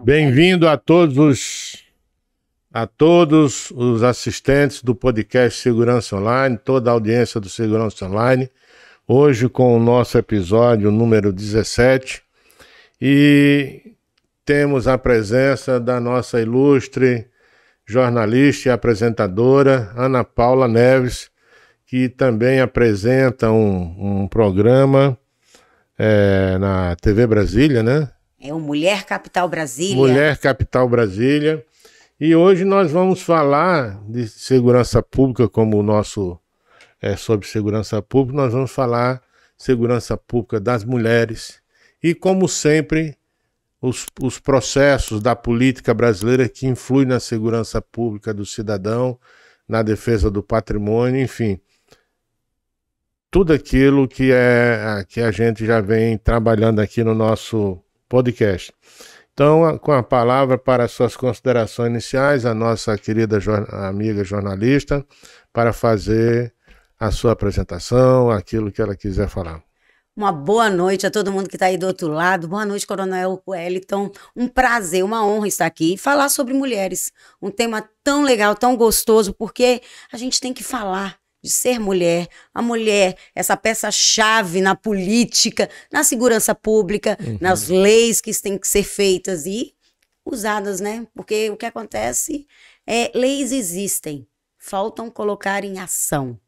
Bem-vindo a todos os assistentes do podcast Segurança Online, toda a audiência do Segurança Online, hoje com o nosso episódio número 17, e temos a presença da nossa ilustre jornalista e apresentadora Ana Paula Neves, que também apresenta um programa na TV Brasília, né? É o Mulher Capital Brasília. Mulher Capital Brasília. E hoje nós vamos falar de segurança pública, como o nosso sobre segurança pública, nós vamos falar segurança pública das mulheres e, como sempre, os processos da política brasileira que influem na segurança pública do cidadão, na defesa do patrimônio, enfim. Tudo aquilo que a gente já vem trabalhando aqui no nosso podcast. Então, com a palavra para suas considerações iniciais, a nossa querida amiga jornalista, para fazer a sua apresentação, aquilo que ela quiser falar. Uma boa noite a todo mundo que está aí do outro lado. Boa noite, Coronel Wellington. Um prazer, uma honra estar aqui e falar sobre mulheres. Um tema tão legal, tão gostoso, porque a gente tem que falar de ser mulher, a mulher, essa peça-chave na política, na segurança pública, nas leis que têm que ser feitas e usadas, né? Porque o que acontece leis existem, faltam colocar em ação.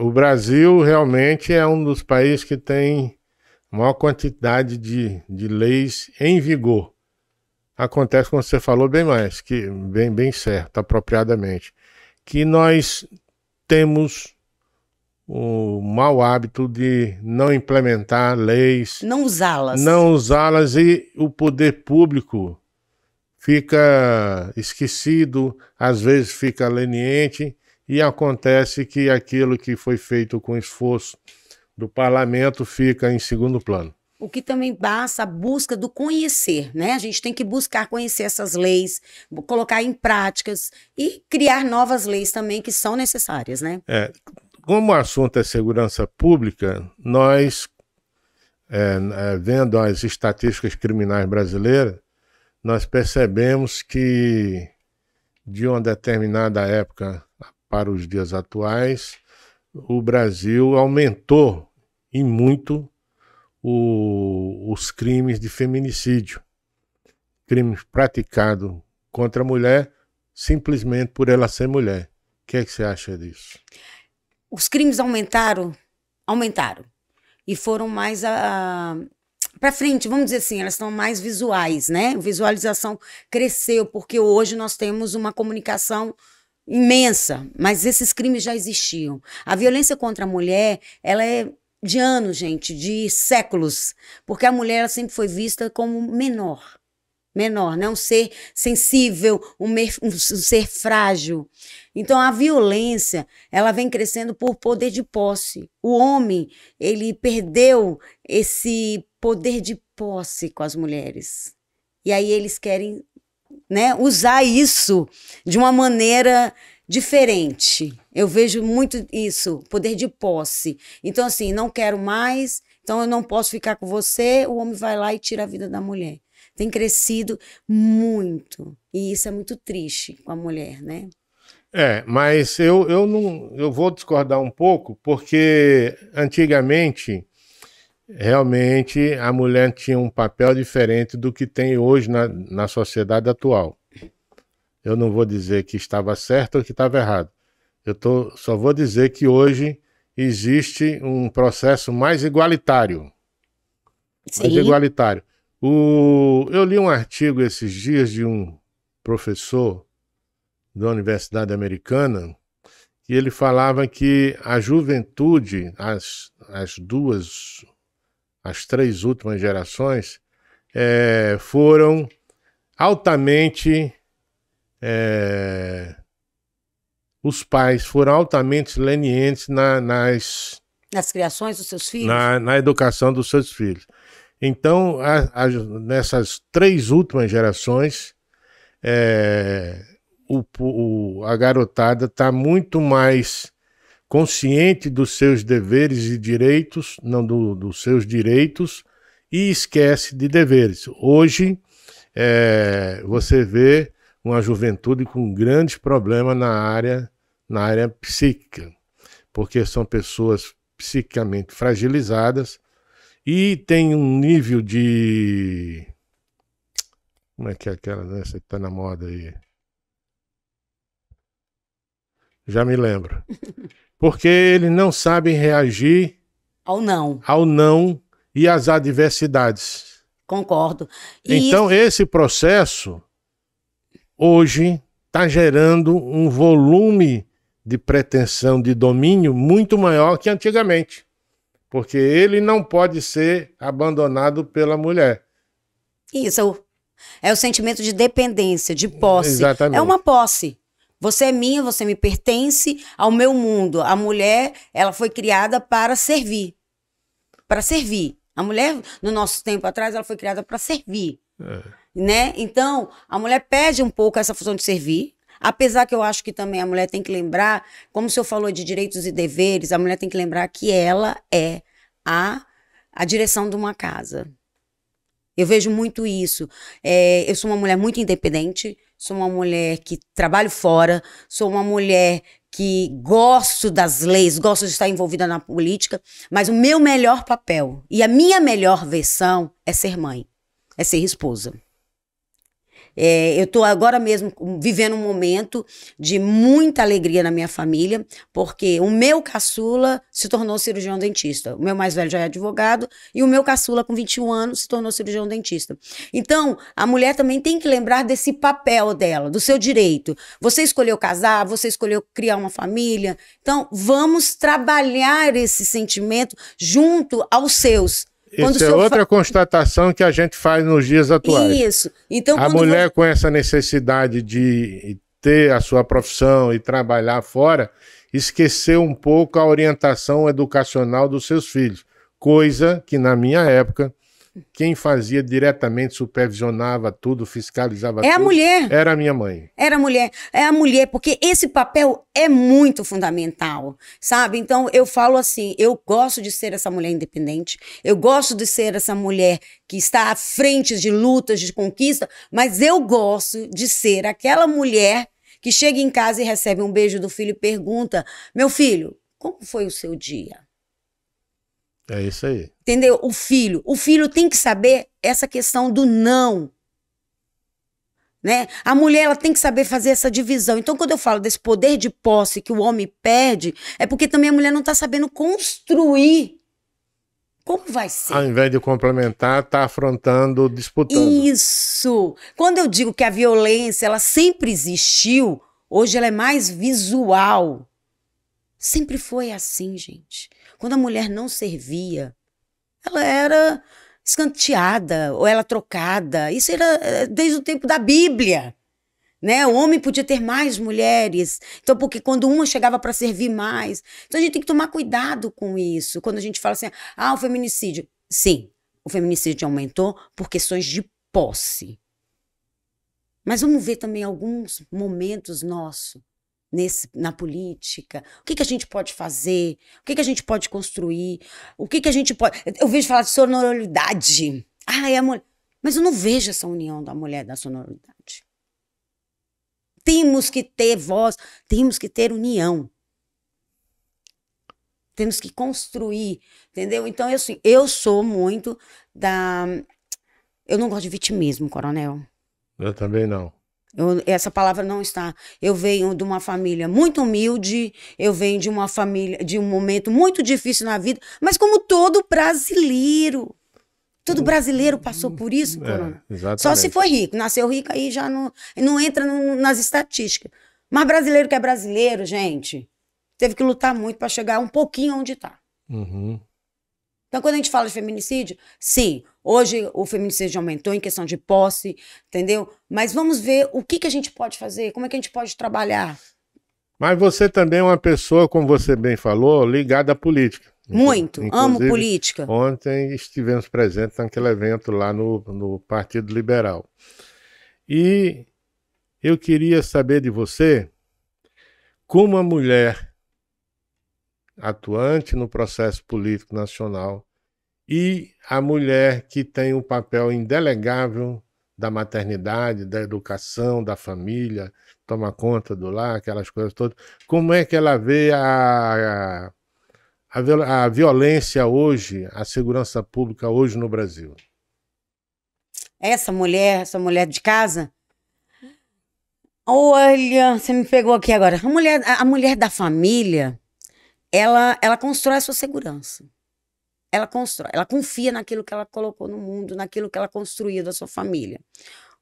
O Brasil realmente é um dos países que tem maior quantidade de leis em vigor. Acontece, como você falou, bem mais, que bem certo, apropriadamente, que nós temos o mau hábito de não implementar leis, não usá-las, e o poder público fica esquecido, às vezes fica leniente, e acontece que aquilo que foi feito com esforço do parlamento fica em segundo plano. O que também passa a busca do conhecer, né? A gente tem que buscar conhecer essas leis, colocar em práticas e criar novas leis também que são necessárias, né? Como o assunto é segurança pública, nós, vendo as estatísticas criminais brasileiras, nós percebemos que de uma determinada época para os dias atuais, o Brasil aumentou e muito os crimes de feminicídio, crimes praticados contra a mulher simplesmente por ela ser mulher. O que é que você acha disso? Os crimes aumentaram e foram mais para frente, vamos dizer assim, elas estão mais visuais, né? A visualização cresceu porque hoje nós temos uma comunicação imensa, mas esses crimes já existiam. A violência contra a mulher, ela é de anos, gente, de séculos, porque a mulher ela sempre foi vista como menor, né? Um ser sensível, um ser frágil. Então a violência, ela vem crescendo por poder de posse. O homem, ele perdeu esse poder de posse com as mulheres. E aí eles querem, né, usar isso de uma maneira diferente. Eu vejo muito isso, poder de posse. Então, assim, não quero mais, então eu não posso ficar com você, o homem vai lá e tira a vida da mulher. Tem crescido muito. E isso é muito triste com a mulher, né? Mas eu vou discordar um pouco, porque antigamente, realmente, a mulher tinha um papel diferente do que tem hoje na sociedade atual. Eu não vou dizer que estava certo ou que estava errado. Só vou dizer que hoje existe um processo mais igualitário. Sim. Mais igualitário. Eu li um artigo esses dias de um professor da Universidade Americana, que ele falava que a juventude, as três últimas gerações, foram altamente... os pais foram altamente lenientes nas criações dos seus filhos? Na educação dos seus filhos. Então, nessas três últimas gerações, a garotada está muito mais consciente dos seus deveres e direitos, não dos seus direitos, e esquece de deveres. Hoje, você vê uma juventude com grandes problemas na área psíquica, porque são pessoas psiquicamente fragilizadas e tem um nível de... Como é que é aquela, né? Essa que tá na moda aí. Já me lembro. Porque eles não sabem reagir Ao não. ao não e às adversidades. Concordo. Então, esse processo, hoje, está gerando um volume de pretensão de domínio muito maior que antigamente. Porque ele não pode ser abandonado pela mulher. Isso é o sentimento de dependência, de posse. Exatamente. É uma posse. Você é minha, você me pertence ao meu mundo. A mulher, ela foi criada para servir. Para servir. A mulher, no nosso tempo atrás, ela foi criada para servir. Né? Então, a mulher perde um pouco essa função de servir. Apesar que eu acho que também a mulher tem que lembrar, como o senhor falou de direitos e deveres, a mulher tem que lembrar que ela é a direção de uma casa. Eu vejo muito isso. Eu sou uma mulher muito independente, sou uma mulher que trabalho fora, sou uma mulher que gosto das leis, gosto de estar envolvida na política, mas o meu melhor papel e a minha melhor versão é ser mãe, é ser esposa. Eu estou agora mesmo vivendo um momento de muita alegria na minha família, porque o meu caçula se tornou cirurgião dentista. O meu mais velho já é advogado e o meu caçula, com 21 anos, se tornou cirurgião dentista. Então, a mulher também tem que lembrar desse papel dela, do seu direito. Você escolheu casar, você escolheu criar uma família. Então, vamos trabalhar esse sentimento junto aos seus. Essa é outra constatação que a gente faz nos dias atuais. Isso. Então, a mulher com essa necessidade de ter a sua profissão e trabalhar fora, esqueceu um pouco a orientação educacional dos seus filhos. Coisa que, na minha época, quem fazia diretamente, supervisionava tudo, fiscalizava tudo. É a mulher. Era a minha mãe. Era a mulher. É a mulher, porque esse papel é muito fundamental, sabe? Então, eu falo assim, eu gosto de ser essa mulher independente, eu gosto de ser essa mulher que está à frente de lutas, de conquista, mas eu gosto de ser aquela mulher que chega em casa e recebe um beijo do filho e pergunta, meu filho, como foi o seu dia? É isso aí. Entendeu? O filho tem que saber essa questão do não. Né? A mulher ela tem que saber fazer essa divisão. Então, quando eu falo desse poder de posse que o homem perde, é porque também a mulher não está sabendo construir. Como vai ser? Ao invés de complementar, está afrontando, disputando. Isso! Quando eu digo que a violência ela sempre existiu, hoje ela é mais visual. Sempre foi assim, gente. Quando a mulher não servia, ela era escanteada ou ela trocada. Isso era desde o tempo da Bíblia, né? O homem podia ter mais mulheres. Então, porque quando uma chegava para servir mais. Então, a gente tem que tomar cuidado com isso. Quando a gente fala assim, o feminicídio. Sim, o feminicídio aumentou por questões de posse. Mas vamos ver também alguns momentos nossos. Na política, o que a gente pode fazer, o que a gente pode construir, o que a gente pode... Eu vejo falar de sororidade. É a mulher. Mas eu não vejo essa união da mulher da sororidade. Temos que ter voz, temos que ter união. Temos que construir, entendeu? Então, eu sou muito da... Eu não gosto de vitimismo, coronel. Eu também não. Essa palavra não está. Eu venho de uma família muito humilde, eu venho de uma família, de um momento muito difícil na vida, mas como todo brasileiro passou por isso, Corona. Exatamente. Só se foi rico, nasceu rico aí já não entra nas estatísticas. Mas brasileiro que é brasileiro, gente, teve que lutar muito para chegar um pouquinho onde está. Uhum. Então, quando a gente fala de feminicídio, sim, hoje o feminicídio aumentou em questão de posse, entendeu? Mas vamos ver o que a gente pode fazer, como é que a gente pode trabalhar. Mas você também é uma pessoa, como você bem falou, ligada à política. Muito, amo política. Ontem estivemos presentes naquele evento lá no Partido Liberal. E eu queria saber de você, como a mulher atuante no processo político nacional e a mulher que tem um papel indelegável da maternidade, da educação, da família, toma conta do lar, aquelas coisas todas. Como é que ela vê a violência hoje, a segurança pública hoje no Brasil? Essa mulher de casa, olha, você me pegou aqui agora. A mulher da família, ela constrói a sua segurança. Ela constrói, ela confia naquilo que ela colocou no mundo, naquilo que ela construiu da sua família.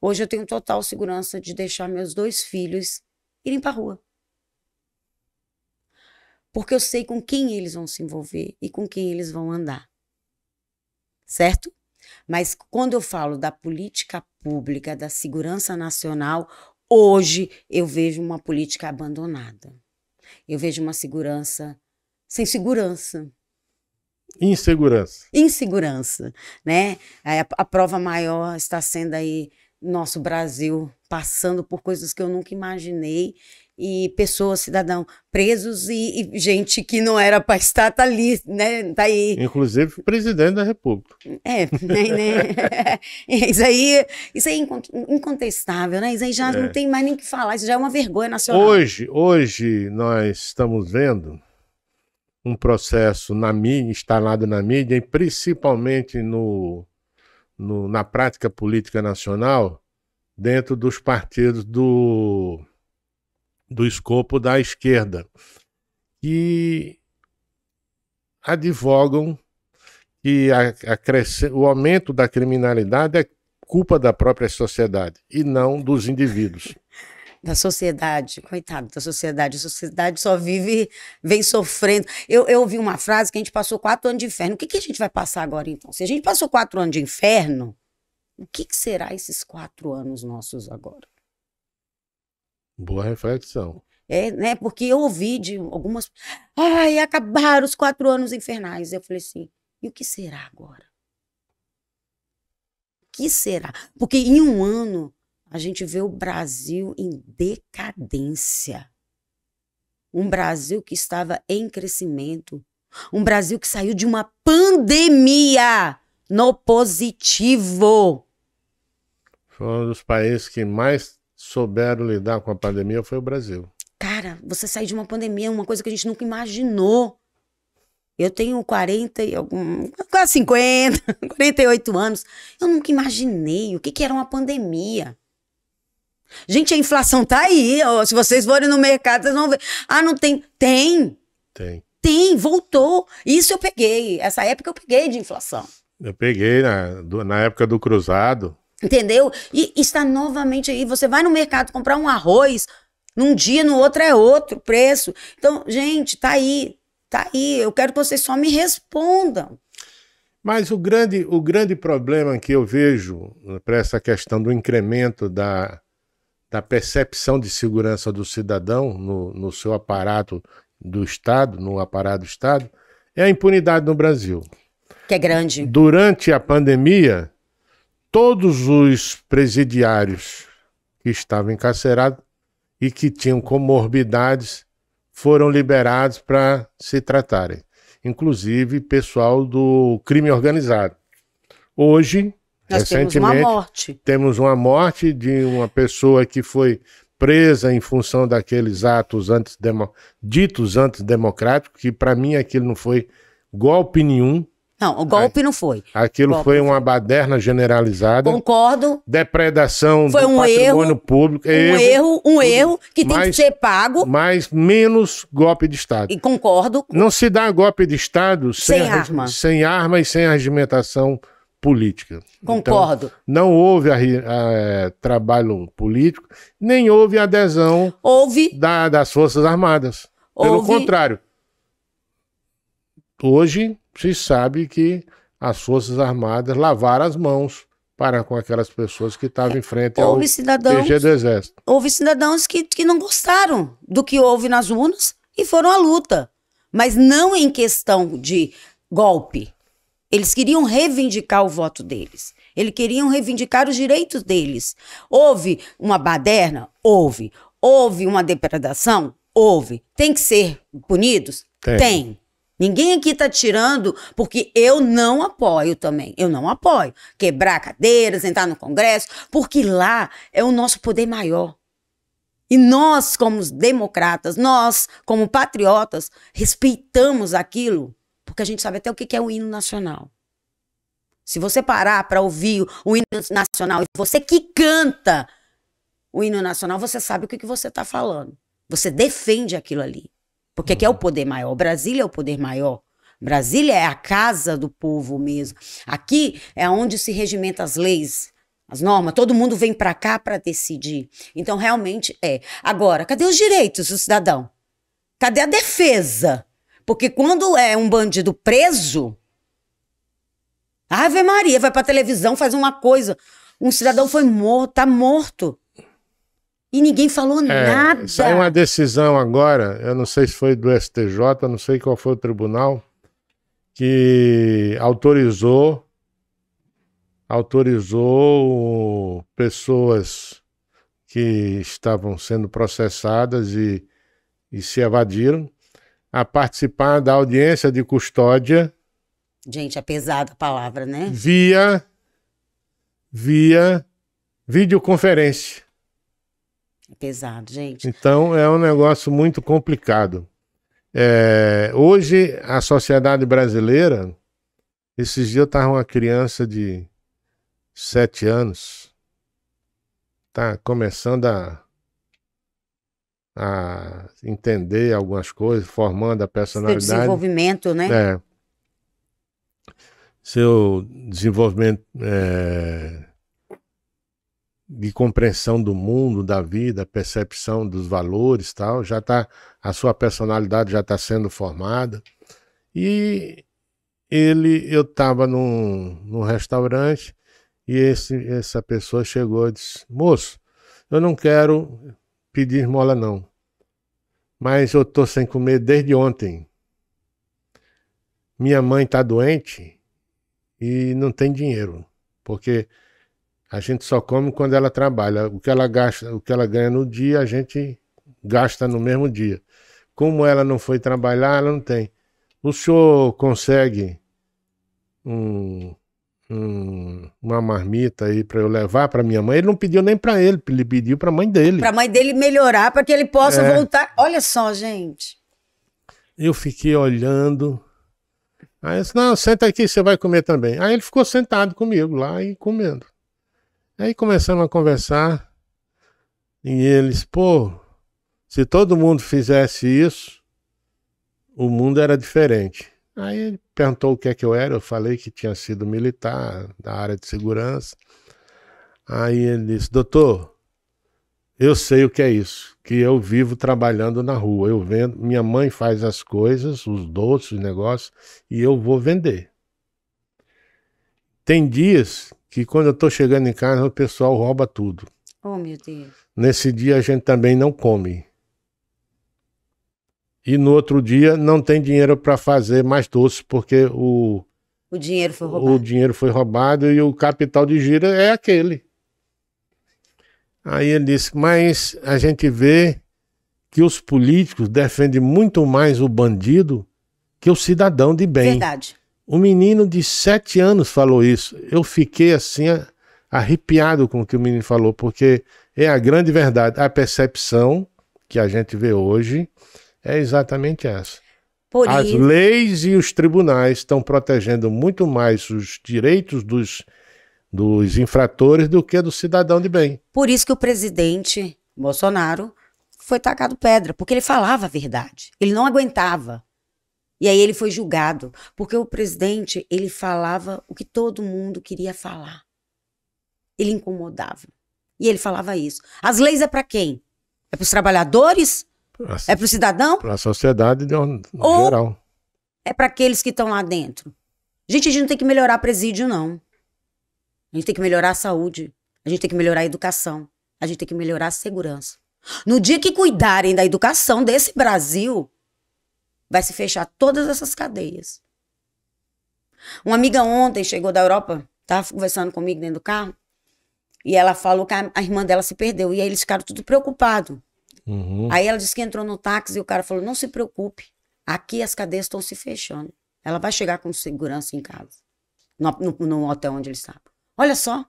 Hoje eu tenho total segurança de deixar meus 2 filhos irem para a rua. Porque eu sei com quem eles vão se envolver e com quem eles vão andar. Certo? Mas quando eu falo da política pública, da segurança nacional, hoje eu vejo uma política abandonada. Eu vejo uma segurança sem segurança. Insegurança, né? A prova maior está sendo aí nosso Brasil passando por coisas que eu nunca imaginei e pessoas, cidadãos presos e gente que não era para estar, tá ali, né? Tá aí. Inclusive o presidente da República. Né? Isso aí é incontestável, né? Isso aí já não tem mais nem o que falar, isso já é uma vergonha nacional. Hoje nós estamos vendo um processo instalado na mídia, e principalmente na prática política nacional, dentro dos partidos do escopo da esquerda, que advogam que o aumento da criminalidade é culpa da própria sociedade e não dos indivíduos. Da sociedade, coitado da sociedade, a sociedade só vem sofrendo. Eu ouvi uma frase que a gente passou 4 anos de inferno. O que a gente vai passar agora, então? Se a gente passou 4 anos de inferno, o que será esses 4 anos nossos agora? Boa reflexão. Né? Porque eu ouvi de algumas... Ai, acabaram os 4 anos infernais. Eu falei assim, e o que será agora? O que será? Porque em um ano... a gente vê o Brasil em decadência. Um Brasil que estava em crescimento. Um Brasil que saiu de uma pandemia no positivo. Foi um dos países que mais souberam lidar com a pandemia, foi o Brasil. Cara, você sair de uma pandemia, uma coisa que a gente nunca imaginou. Eu tenho 40 e quase 50, 48 anos. Eu nunca imaginei o que era uma pandemia. Gente, a inflação tá aí. Ó, se vocês forem no mercado, vocês vão ver. Ah, não tem? Tem, voltou. Isso eu peguei. Essa época eu peguei de inflação. Eu peguei na época do cruzado. Entendeu? E está novamente aí. Você vai no mercado comprar um arroz, num dia, no outro é outro preço. Então, gente, tá aí. Tá aí. Eu quero que vocês só me respondam. Mas o grande problema que eu vejo para essa questão do incremento da percepção de segurança do cidadão no seu aparato do Estado, no aparato do Estado, é a impunidade no Brasil. Que é grande. Durante a pandemia, todos os presidiários que estavam encarcerados e que tinham comorbidades foram liberados para se tratarem. Inclusive pessoal do crime organizado. Hoje... Nós recentemente, temos uma morte de uma pessoa que foi presa em função daqueles atos ditos antidemocráticos, que para mim aquilo não foi golpe nenhum. Não, o golpe não foi. Aquilo foi uma baderna generalizada. Concordo. Depredação foi do patrimônio público. Um erro que tem que ser pago. Mas menos golpe de Estado. E concordo. Não se dá golpe de Estado sem arma e sem regimentação política. Concordo. Então, não houve trabalho político, nem houve adesão das Forças Armadas. Pelo contrário, hoje se sabe que as Forças Armadas lavaram as mãos para com aquelas pessoas que estavam em frente ao PG do Exército. Houve cidadãos que não gostaram do que houve nas urnas e foram à luta. Mas não em questão de golpe. Eles queriam reivindicar o voto deles. Eles queriam reivindicar os direitos deles. Houve uma baderna? Houve. Houve uma depredação? Houve. Tem que ser punidos? Tem. Ninguém aqui tá tirando, porque eu não apoio também. Eu não apoio. Quebrar cadeiras, entrar no Congresso, porque lá é o nosso poder maior. E nós, como democratas, nós, como patriotas, respeitamos aquilo, porque a gente sabe até o que é o hino nacional. Se você parar para ouvir o hino nacional, e você que canta o hino nacional, você sabe o que você está falando. Você defende aquilo ali. Porque aqui é o poder maior. Brasília é o poder maior. Brasília é a casa do povo mesmo. Aqui é onde se regimenta as leis, as normas. Todo mundo vem para cá para decidir. Então, realmente é. Agora, cadê os direitos do cidadão? Cadê a defesa? Porque quando é um bandido preso, Ave Maria, vai para televisão, faz uma coisa. Um cidadão foi morto, tá morto. E ninguém falou nada. Saiu uma decisão agora, eu não sei se foi do STJ, não sei qual foi o tribunal, que autorizou pessoas que estavam sendo processadas e se evadiram a participar da audiência de custódia. Gente, é pesada a palavra, né? Via videoconferência. É pesado, gente. Então é um negócio muito complicado. Hoje a sociedade brasileira, esses dias eu estava uma criança de 7 anos, tá começando a entender algumas coisas, formando a personalidade. Seu desenvolvimento, né? Seu desenvolvimento de compreensão do mundo, da vida, percepção dos valores, tal, a sua personalidade já está sendo formada. E eu estava num restaurante e essa pessoa chegou e disse: moço, eu não quero pedir esmola não, mas eu estou sem comer desde ontem. Minha mãe está doente e não tem dinheiro, porque a gente só come quando ela trabalha. O que ela gasta, o que ela ganha no dia, a gente gasta no mesmo dia. Como ela não foi trabalhar, ela não tem. O senhor consegue uma marmita aí para eu levar para minha mãe? Ele não pediu nem para ele pediu para a mãe dele. Para a mãe dele melhorar, para que ele possa voltar. Olha só, gente. Eu fiquei olhando. Aí eu disse: não, senta aqui, você vai comer também. Aí ele ficou sentado comigo lá e comendo. Aí começamos a conversar e eles: pô, se todo mundo fizesse isso, o mundo era diferente. Aí ele perguntou o que é que eu era, eu falei que tinha sido militar, da área de segurança. Aí ele disse: doutor, eu sei o que é isso, que eu vivo trabalhando na rua, eu vendo, minha mãe faz as coisas, os doces, os negócios, e eu vou vender. Tem dias que quando eu tô chegando em casa, o pessoal rouba tudo. Oh, meu Deus. Nesse dia a gente também não come. E no outro dia não tem dinheiro para fazer mais doce, porque o dinheiro foi roubado. O dinheiro foi roubado e o capital de giro é aquele. Aí ele disse: mas a gente vê que os políticos defendem muito mais o bandido que o cidadão de bem. Verdade. Um menino de 7 anos falou isso. Eu fiquei assim arrepiado com o que o menino falou, porque é a grande verdade. A percepção que a gente vê hoje é exatamente essa. As leis e os tribunais estão protegendo muito mais os direitos dos infratores do que do cidadão de bem. Por isso que o presidente Bolsonaro foi tacado pedra, porque ele falava a verdade. Ele não aguentava. E aí ele foi julgado, porque o presidente, ele falava o que todo mundo queria falar. Ele incomodava. E ele falava isso. As leis é para quem? É para os trabalhadores? É para o cidadão? Para a sociedade ou geral. É para aqueles que estão lá dentro? Gente, a gente não tem que melhorar presídio, não. A gente tem que melhorar a saúde. A gente tem que melhorar a educação. A gente tem que melhorar a segurança. No dia que cuidarem da educação desse Brasil, vai se fechar todas essas cadeias. Uma amiga ontem chegou da Europa, estava conversando comigo dentro do carro, e ela falou que a irmã dela se perdeu. E aí eles ficaram tudo preocupados. Aí ela disse que entrou no táxi e o cara falou: não se preocupe, Aqui as cadeias estão se fechando. Ela vai chegar com segurança em casa, no hotel onde ele estava. Olha só,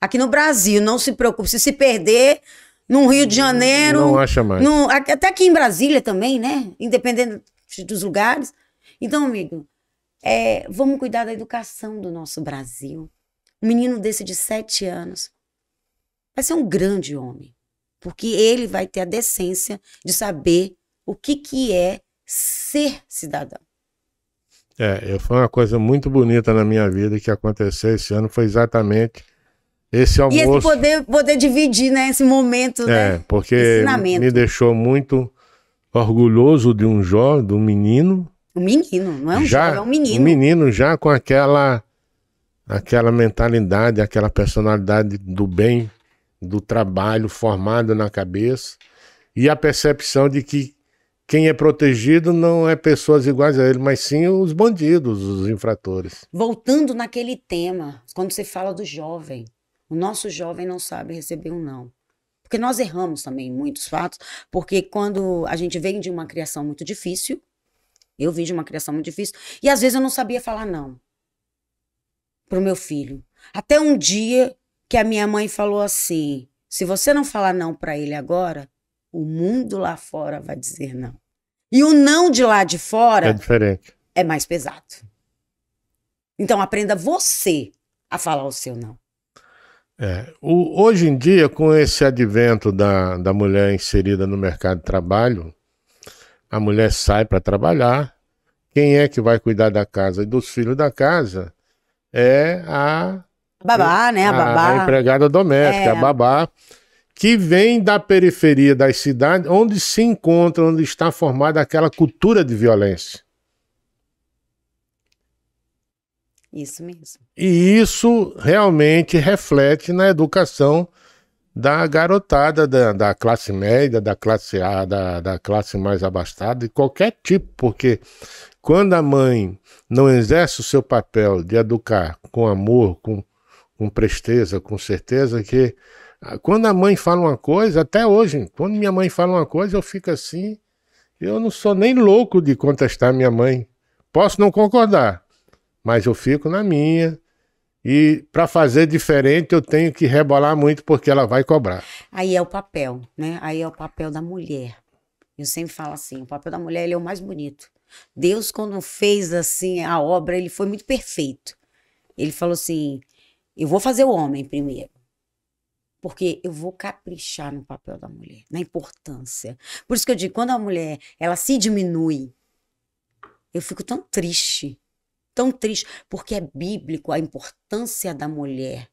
aqui no Brasil, não se preocupe, se perder no Rio de Janeiro... Não acha mais. Até aqui em Brasília também, né? Independente dos lugares. Então, amigo, vamos cuidar da educação do nosso Brasil. Um menino desse de 7 anos vai ser um grande homem, porque ele vai ter a decência de saber o que é ser cidadão. Foi uma coisa muito bonita na minha vida que aconteceu esse ano, foi exatamente esse almoço. E esse poder dividir, né, esse momento, né? Porque me deixou muito orgulhoso de um jovem, de um menino. Um menino, não é um jovem, é um menino. Um menino já com aquela mentalidade, aquela personalidade do bem, do trabalho formado na cabeça, e a percepção de que quem é protegido não é pessoas iguais a ele, mas sim os bandidos, os infratores. Voltando naquele tema, quando você fala do jovem, o nosso jovem não sabe receber um não. Porque nós erramos também em muitos fatos, porque quando a gente vem de uma criação muito difícil, eu vim de uma criação muito difícil, e às vezes eu não sabia falar não pro meu filho. Até um dia que a minha mãe falou assim, se você não falar não pra ele agora, o mundo lá fora vai dizer não. E o não de lá de fora é diferente. É mais pesado. Então aprenda você a falar o seu não. Hoje em dia, com esse advento da mulher inserida no mercado de trabalho, a mulher sai para trabalhar. Quem é que vai cuidar da casa e dos filhos da casa é a babá, né? A empregada doméstica, a babá, que vem da periferia das cidades, onde se encontra, onde está formada aquela cultura de violência. Isso mesmo. E isso realmente reflete na educação da garotada da classe média, da classe A, da classe mais abastada, de qualquer tipo, porque quando a mãe não exerce o seu papel de educar com amor, com presteza, com certeza, que quando a mãe fala uma coisa, até hoje, quando minha mãe fala uma coisa, eu fico assim, eu não sou nem louco de contestar minha mãe. Posso não concordar, mas eu fico na minha. E para fazer diferente eu tenho que rebolar muito porque ela vai cobrar. Aí é o papel, né? Aí é o papel da mulher. Eu sempre falo assim, o papel da mulher ele é o mais bonito. Deus, quando fez assim a obra, ele foi muito perfeito. Ele falou assim, eu vou fazer o homem primeiro. Porque eu vou caprichar no papel da mulher, na importância. Por isso que eu digo, quando a mulher, ela se diminui, eu fico tão triste, porque é bíblico a importância da mulher.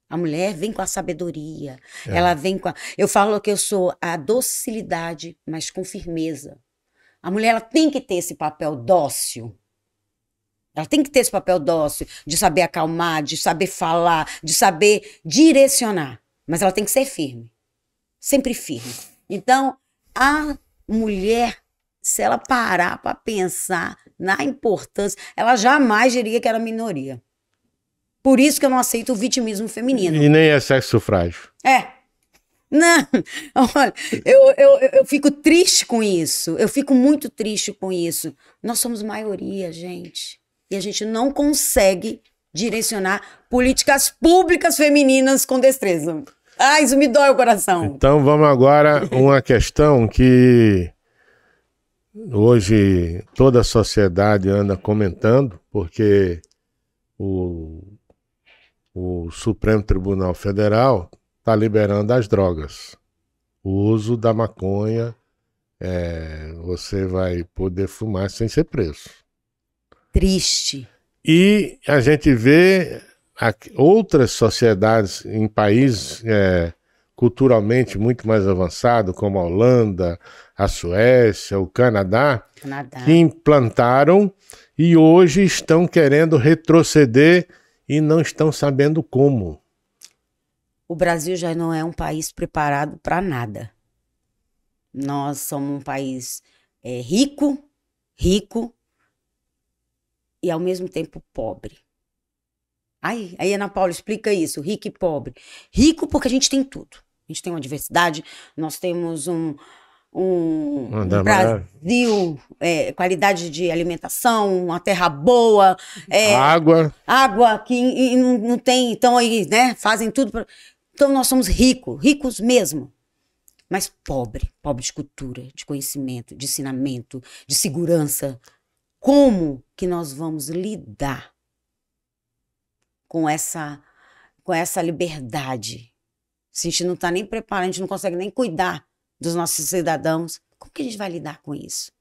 A mulher vem com a sabedoria, ela vem com eu falo que eu sou a docilidade, mas com firmeza. A mulher, ela tem que ter esse papel dócil. Ela tem que ter esse papel dócil, de saber acalmar, de saber falar, de saber direcionar. Mas ela tem que ser firme, sempre firme. Então, a mulher, se ela parar para pensar na importância, ela jamais diria que era minoria. Por isso que eu não aceito o vitimismo feminino. E nem é sexo frágil. Não, olha, eu fico triste com isso. Eu fico muito triste com isso. Nós somos maioria, gente. E a gente não consegue direcionar políticas públicas femininas com destreza. Ah, isso me dói o coração. Então vamos agora uma questão que hoje toda a sociedade anda comentando, porque o Supremo Tribunal Federal está liberando as drogas. O uso da maconha, você vai poder fumar sem ser preso. Triste. E a gente vê outras sociedades em países culturalmente muito mais avançados, como a Holanda, a Suécia, o Canadá, que implantaram e hoje estão querendo retroceder e não estão sabendo como. O Brasil já não é um país preparado para nada. Nós somos um país rico e ao mesmo tempo pobre. Aí, Ana Paula, explica isso, rico e pobre. Rico porque a gente tem tudo. A gente tem uma diversidade, nós temos um Brasil, qualidade de alimentação, uma terra boa, água que não tem, então aí, né, fazem tudo então nós somos ricos mesmo, mas pobre de cultura, de conhecimento, de ensinamento, de segurança. Como que nós vamos lidar com essa liberdade? Se a gente não está nem preparado, a gente não consegue nem cuidar dos nossos cidadãos, como que a gente vai lidar com isso?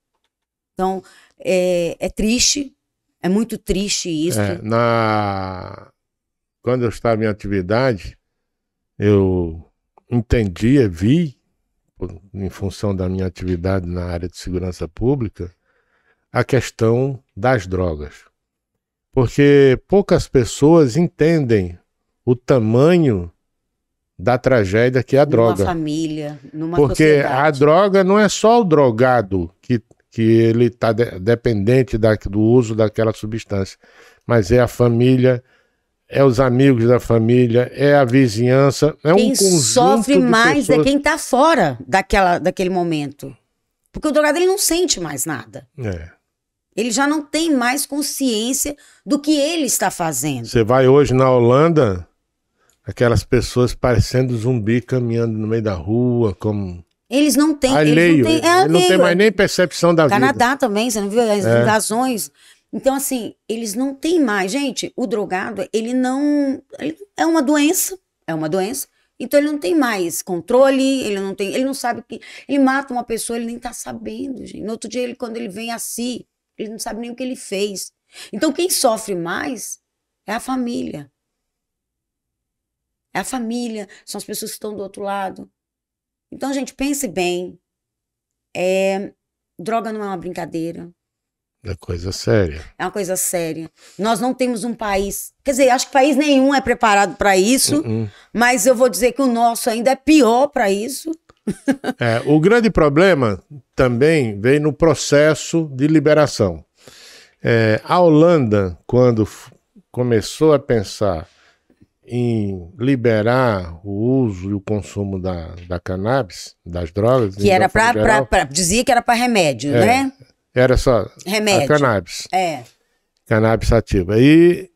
Então, é triste, é muito triste isso. Quando eu estava em atividade, eu entendia, vi, em função da minha atividade na área de segurança pública, a questão das drogas. Porque poucas pessoas entendem o tamanho da tragédia que é a droga. Numa família, numa Porque sociedade. a droga não é só o drogado que ele está dependente do uso daquela substância, mas é a família, é os amigos da família, é a vizinhança, é quem um conjunto sofre mais pessoas... é quem está fora daquele momento. Porque o drogado ele não sente mais nada. Ele já não tem mais consciência do que ele está fazendo. Você vai hoje na Holanda, aquelas pessoas parecendo zumbi caminhando no meio da rua, como... Eles não têm... Ele não tem mais nem percepção da vida. Canadá também, você não viu as invasões? Então, assim, eles não têm mais... Gente, o drogado, ele é uma doença, então ele não tem mais controle, ele não sabe que... Ele mata uma pessoa, ele nem tá sabendo, gente. No outro dia, quando ele vem assim, ele não sabe nem o que ele fez. Então, quem sofre mais é a família. É a família, são as pessoas que estão do outro lado. Então, gente, pense bem. Droga não é uma brincadeira. É coisa séria. É uma coisa séria. Nós não temos um país... Quer dizer, acho que país nenhum é preparado para isso, mas eu vou dizer que o nosso ainda é pior para isso. O grande problema também veio no processo de liberação. A Holanda, quando começou a pensar em liberar o uso e o consumo da cannabis, das drogas... Que era dizia que era para remédio, né? Era só remédio. A cannabis. Cannabis sativa. E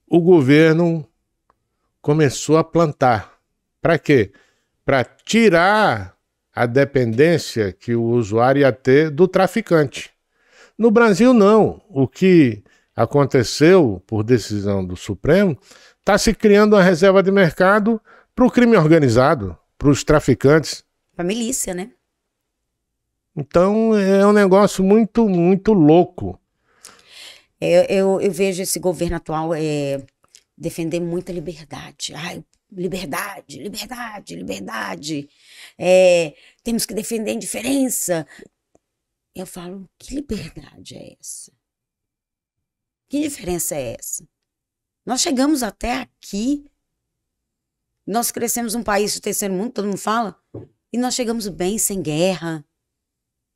o governo começou a plantar. Para quê? Para tirar a dependência que o usuário ia ter do traficante. No Brasil, não. O que aconteceu por decisão do Supremo, está se criando uma reserva de mercado para o crime organizado, para os traficantes. Para a milícia, né? Então é um negócio muito, muito louco. Eu vejo esse governo atual defender muita liberdade. Liberdade. Temos que defender a indiferença. Eu falo, que liberdade é essa? Que diferença é essa? Nós chegamos até aqui, nós crescemos um país do terceiro mundo, todo mundo fala, e nós chegamos bem, sem guerra,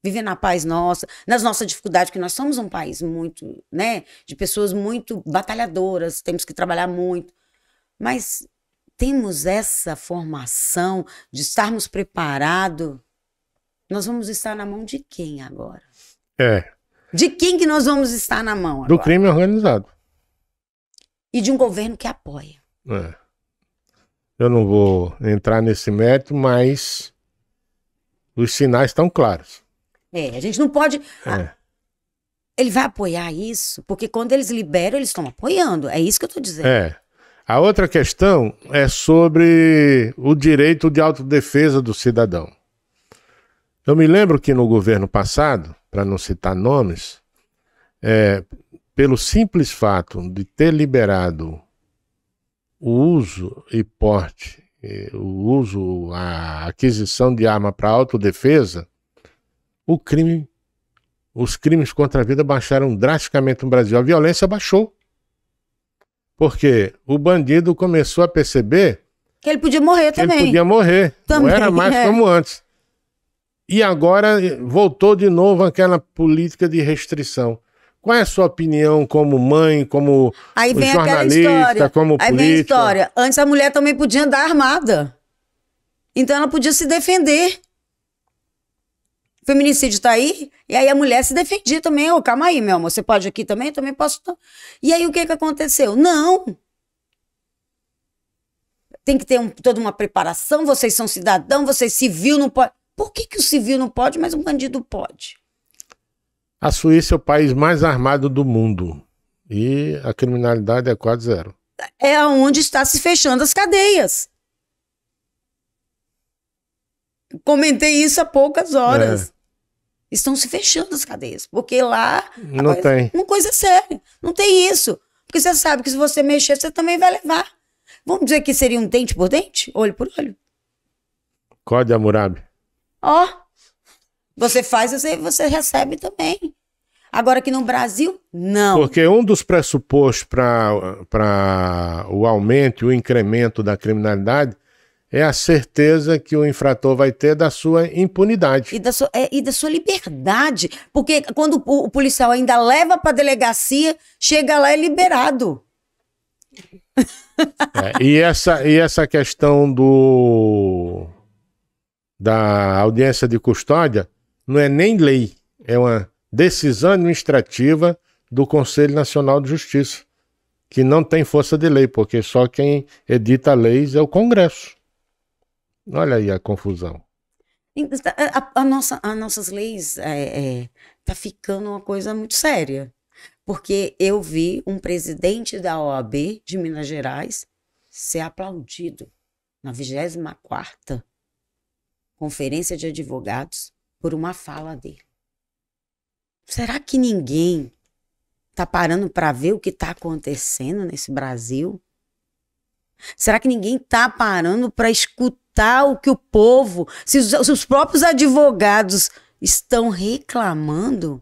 vivendo a paz nossa, nas nossas dificuldades, porque nós somos um país muito, né, de pessoas muito batalhadoras, temos que trabalhar muito, mas temos essa formação de estarmos preparados, nós vamos estar na mão de quem agora? De quem que nós vamos estar na mão agora? Do crime organizado. E de um governo que apoia. Eu não vou entrar nesse mérito, mas os sinais estão claros. A gente não pode... Ele vai apoiar isso, porque quando eles liberam, eles estão apoiando. É isso que eu estou dizendo. A outra questão é sobre o direito de autodefesa do cidadão. Eu me lembro que no governo passado, para não citar nomes, pelo simples fato de ter liberado o uso e porte, a aquisição de arma para autodefesa, os crimes contra a vida baixaram drasticamente no Brasil. A violência baixou. Porque o bandido começou a perceber que ele podia morrer também. Ele podia morrer. Não era mais como antes. E agora voltou de novo aquela política de restrição. Qual é a sua opinião como mãe, como jornalista, como política? Aí vem a história. Antes a mulher também podia andar armada. Então ela podia se defender. O feminicídio tá aí, e aí a mulher se defendia também. Ô, calma aí, meu amor, você pode aqui também? Eu também posso. E aí o que aconteceu? Não. Tem que ter toda uma preparação, vocês são cidadão, vocês civil não pode. Por que o civil não pode, mas o bandido pode? A Suíça é o país mais armado do mundo e a criminalidade é quase zero. É onde está se fechando as cadeias. Comentei isso há poucas horas. Estão se fechando as cadeias, porque lá não tem. Uma coisa séria, não tem isso. Porque você sabe que se você mexer, você também vai levar. Vamos dizer que seria um dente por dente? Olho por olho? Código Hammurabi. Ó, você faz, você recebe também. Agora aqui no Brasil, não. Porque um dos pressupostos para o aumento e o incremento da criminalidade é a certeza que o infrator vai ter da sua impunidade. E da sua liberdade. Porque quando o policial ainda leva para a delegacia, chega lá e é liberado. E essa questão da audiência de custódia não é nem lei, é uma decisão administrativa do Conselho Nacional de Justiça, que não tem força de lei, porque só quem edita leis é o Congresso. Olha aí a confusão. As nossas leis tá ficando uma coisa muito séria. Porque eu vi um presidente da OAB de Minas Gerais ser aplaudido na 24ª Conferência de Advogados por uma fala dele. Será que ninguém tá parando para ver o que tá acontecendo nesse Brasil? Será que ninguém tá parando para escutar o que o povo, se os próprios advogados estão reclamando?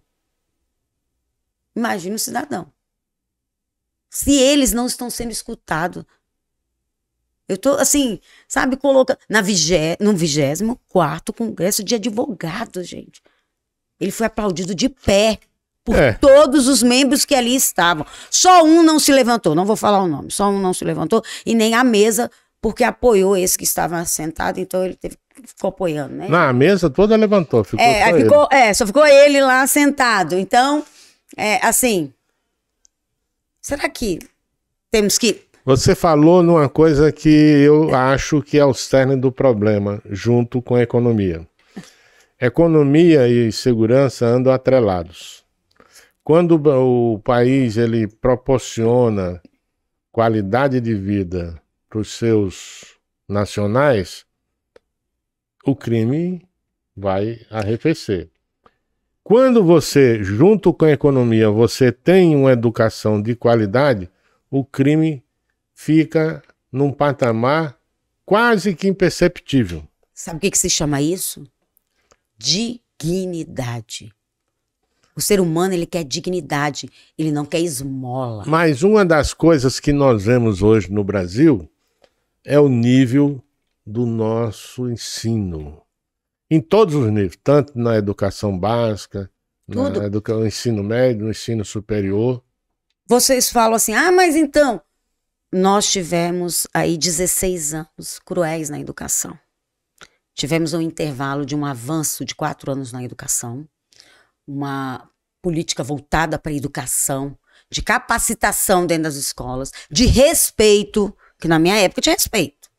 Imagina o cidadão. Se eles não estão sendo escutados. Eu tô assim, sabe, colocando no 24º Congresso de Advogados, gente. Ele foi aplaudido de pé por todos os membros que ali estavam. Só um não se levantou, não vou falar o nome, só um não se levantou, e nem a mesa, porque apoiou esse que estava sentado, então ele ficou apoiando, né? Na mesa toda levantou, só ficou ele lá sentado. Então, assim, será que temos que... Você falou numa coisa que eu acho que é o cerne do problema, junto com a economia. Economia e segurança andam atrelados. Quando o país ele proporciona qualidade de vida para os seus nacionais, o crime vai arrefecer. Quando você, junto com a economia, você tem uma educação de qualidade, o crime fica num patamar quase que imperceptível. Sabe o que se chama isso? Dignidade. O ser humano, ele quer dignidade, ele não quer esmola. Mas uma das coisas que nós vemos hoje no Brasil é o nível do nosso ensino. Em todos os níveis, tanto na educação básica, no ensino médio, no ensino superior. Vocês falam assim, mas então, nós tivemos aí 16 anos cruéis na educação. Tivemos um intervalo de um avanço de 4 anos na educação, uma política voltada para a educação, de capacitação dentro das escolas, de respeito, que na minha época tinha respeito.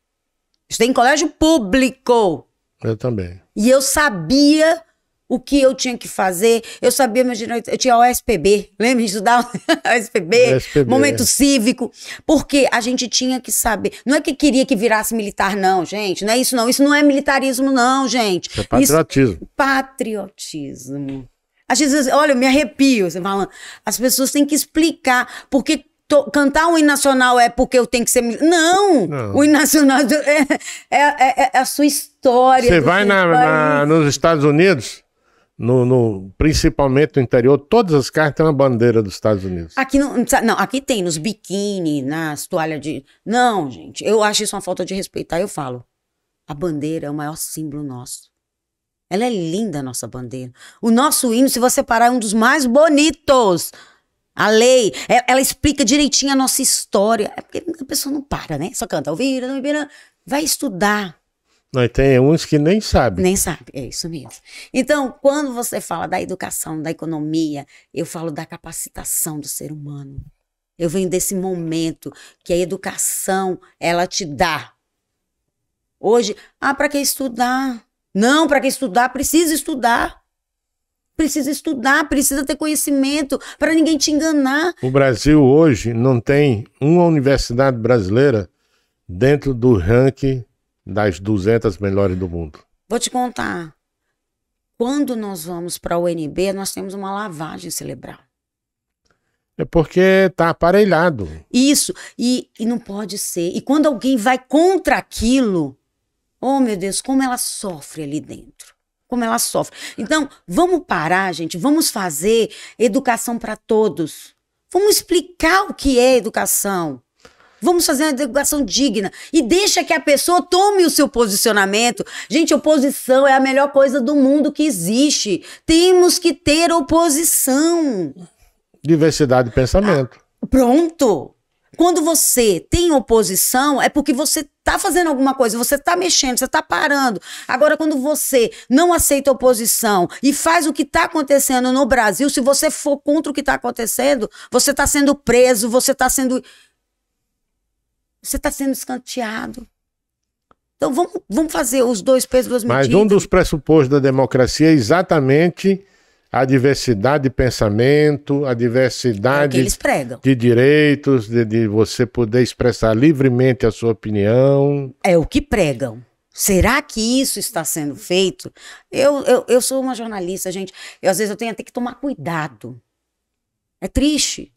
Estudei em colégio público. Eu também. E eu sabia o que eu tinha que fazer, eu sabia, eu tinha o SPB, lembra de estudar o SPB, momento cívico, porque a gente tinha que saber, não é que queria que virasse militar não, gente, não é isso não é militarismo não, gente. Isso é patriotismo. Patriotismo. Às vezes, olha, eu me arrepio, você falando, as pessoas têm que explicar, porque cantar um hino nacional é porque eu tenho que ser militar. Não, o hino nacional é a sua história. Você vai nos Estados Unidos... principalmente no interior, todas as casas têm uma bandeira dos Estados Unidos. Aqui não, aqui tem nos biquíni, nas toalhas de... Não, gente, eu acho isso uma falta de respeito. Aí eu falo, a bandeira é o maior símbolo nosso. Ela é linda, a nossa bandeira. O nosso hino, se você parar, é um dos mais bonitos. A lei, ela explica direitinho a nossa história. É porque a pessoa não para, né? Só canta, ouvir, vai estudar. Nós tem uns que nem sabem. Nem sabe, é isso mesmo. Então, quando você fala da educação, da economia, eu falo da capacitação do ser humano. Eu venho desse momento que a educação, ela te dá. Hoje, para que estudar? Não, para que estudar? Precisa estudar. Precisa estudar, precisa ter conhecimento para ninguém te enganar. O Brasil hoje não tem uma universidade brasileira dentro do ranking das 200 melhores do mundo. Vou te contar. Quando nós vamos para a UNB, nós temos uma lavagem cerebral. É porque está aparelhado. Isso, e não pode ser. E quando alguém vai contra aquilo, oh meu Deus, como ela sofre ali dentro. Como ela sofre. Então, vamos parar, gente, vamos fazer educação para todos. Vamos explicar o que é educação. Vamos fazer uma educação digna. E deixa que a pessoa tome o seu posicionamento. Gente, oposição é a melhor coisa do mundo que existe. Temos que ter oposição. Diversidade de pensamento. Pronto. Quando você tem oposição, é porque você está fazendo alguma coisa, você está mexendo, você está parando. Agora, quando você não aceita oposição e faz o que está acontecendo no Brasil, se você for contra o que está acontecendo, você está sendo preso, você está sendo escanteado. Então, vamos fazer os dois pesos, duas medidas. Mas um dos pressupostos da democracia é exatamente a diversidade de pensamento, a diversidade eles pregam. De direitos, de você poder expressar livremente a sua opinião. É o que pregam. Será que isso está sendo feito? Eu sou uma jornalista, gente. Às vezes eu tenho até que tomar cuidado. É triste.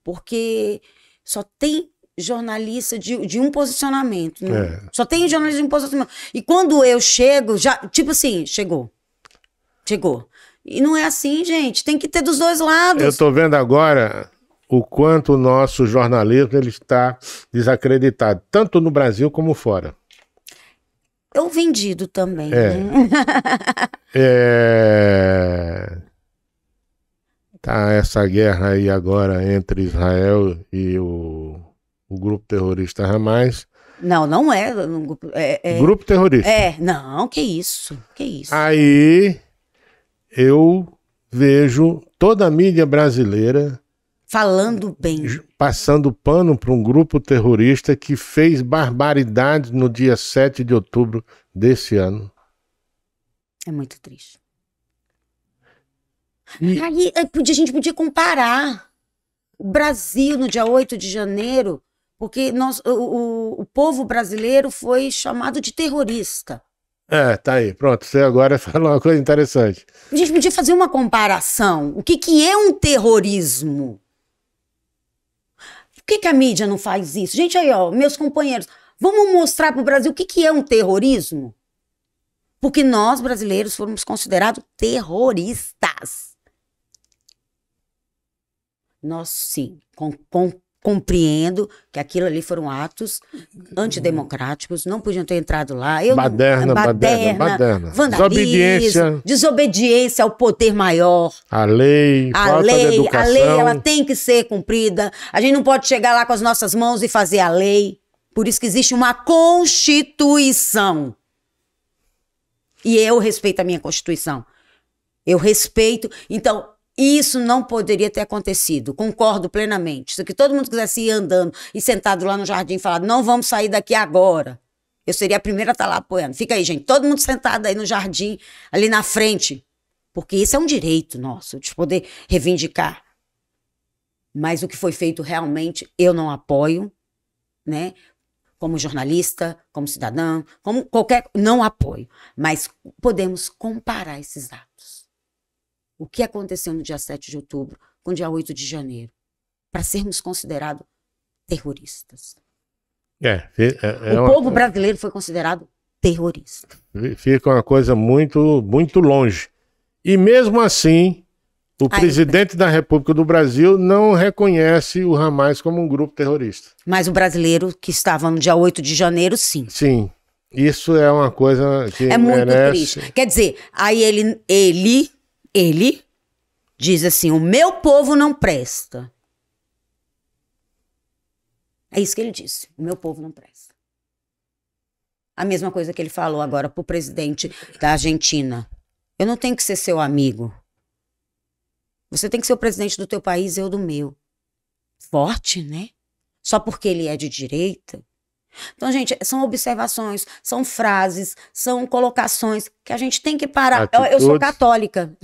Porque só tem jornalista de um posicionamento. Né? Só tem jornalista de um posicionamento. E quando eu chego, já, tipo assim, chegou. E não é assim, gente. Tem que ter dos dois lados. Eu estou vendo agora o quanto o nosso jornalismo ele está desacreditado, tanto no Brasil como fora. Eu vendido também. Tá essa guerra aí agora entre Israel e o grupo terrorista Hamas. Não é. Grupo terrorista. Não, que isso. Aí eu vejo toda a mídia brasileira falando bem, passando pano para um grupo terrorista que fez barbaridades no dia 7 de outubro desse ano. É muito triste. Aí a gente podia comparar o Brasil no dia 8 de janeiro, porque o povo brasileiro foi chamado de terrorista. Tá aí, pronto, você agora falou uma coisa interessante. A gente podia fazer uma comparação. O que é um terrorismo? Por que a mídia não faz isso? Gente, aí, ó, meus companheiros, vamos mostrar para o Brasil o que é um terrorismo? Porque nós, brasileiros, fomos considerados terroristas. Nós, sim, compreendo que aquilo ali foram atos antidemocráticos, não podiam ter entrado lá. Baderna. Vandalismo, desobediência ao poder maior. A lei, falta de educação. A lei, ela tem que ser cumprida. A gente não pode chegar lá com as nossas mãos e fazer a lei. Por isso que existe uma Constituição. E eu respeito a minha Constituição. Eu respeito. Então, isso não poderia ter acontecido, concordo plenamente. Se todo mundo quisesse ir andando e sentado lá no jardim e falar, não vamos sair daqui agora, eu seria a primeira a estar lá apoiando. Fica aí, gente, todo mundo sentado aí no jardim, ali na frente, porque isso é um direito nosso, de poder reivindicar. Mas o que foi feito realmente, eu não apoio, né? Como jornalista, como cidadã, como qualquer... Não apoio, mas podemos comparar esses atos. O que aconteceu no dia 7 de outubro com o dia 8 de janeiro, para sermos considerados terroristas. O povo brasileiro foi considerado terrorista. Fica uma coisa muito, muito longe. E mesmo assim, o presidente da República do Brasil não reconhece o Hamas como um grupo terrorista. Mas o brasileiro que estava no dia 8 de janeiro, sim. Sim. Isso é uma coisa que é muito triste. Quer dizer, aí ele diz assim, o meu povo não presta. É isso que ele disse, o meu povo não presta. A mesma coisa que ele falou agora pro presidente da Argentina. Eu não tenho que ser seu amigo. Você tem que ser o presidente do teu país, eu do meu. Forte, né? Só porque ele é de direita. Então, gente, são observações, são frases, são colocações que a gente tem que parar. Eu sou católica,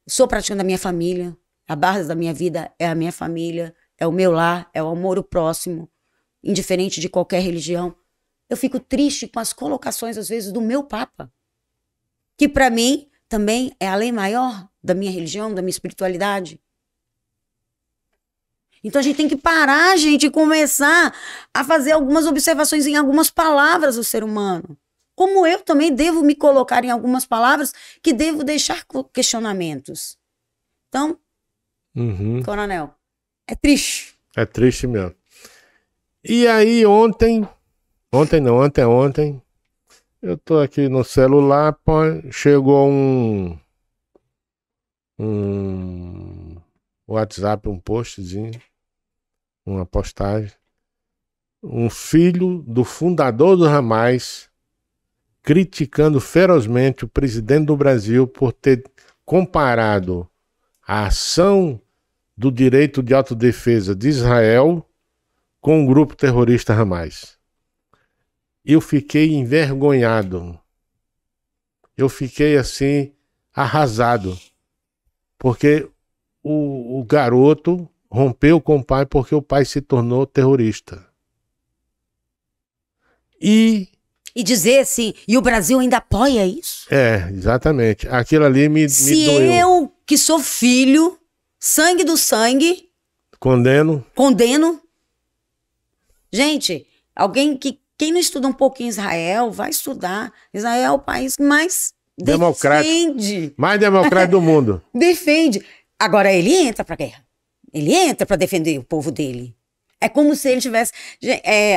Sou praticante da minha família. A base da minha vida é a minha família, é o meu lar, é o amor ao próximo, indiferente de qualquer religião. Eu fico triste com as colocações, às vezes, do meu Papa, que para mim também é a lei maior da minha religião, da minha espiritualidade. Então a gente tem que parar, gente, e começar a fazer algumas observações em algumas palavras do ser humano. Como eu também devo me colocar em algumas palavras que devo deixar questionamentos. Então, Coronel, é triste. É triste mesmo. E aí ontem, eu tô aqui no celular, chegou um WhatsApp, um postzinho, uma postagem. Um filho do fundador do Hamas criticando ferozmente o presidente do Brasil por ter comparado a ação do direito de autodefesa de Israel com o grupo terrorista Hamas. Eu fiquei envergonhado. Eu fiquei assim, arrasado. Porque o garoto rompeu com o pai porque o pai se tornou terrorista. E dizer assim, e o Brasil ainda apoia isso? É, exatamente. Aquilo ali me doeu. Eu, que sou filho, sangue do sangue, condeno. Gente, quem não estuda um pouco em Israel, vai estudar. Israel é o país mais defende. Mais democrático do mundo. Defende. Agora, ele entra pra guerra. Ele entra pra defender o povo dele. É como se ele tivesse...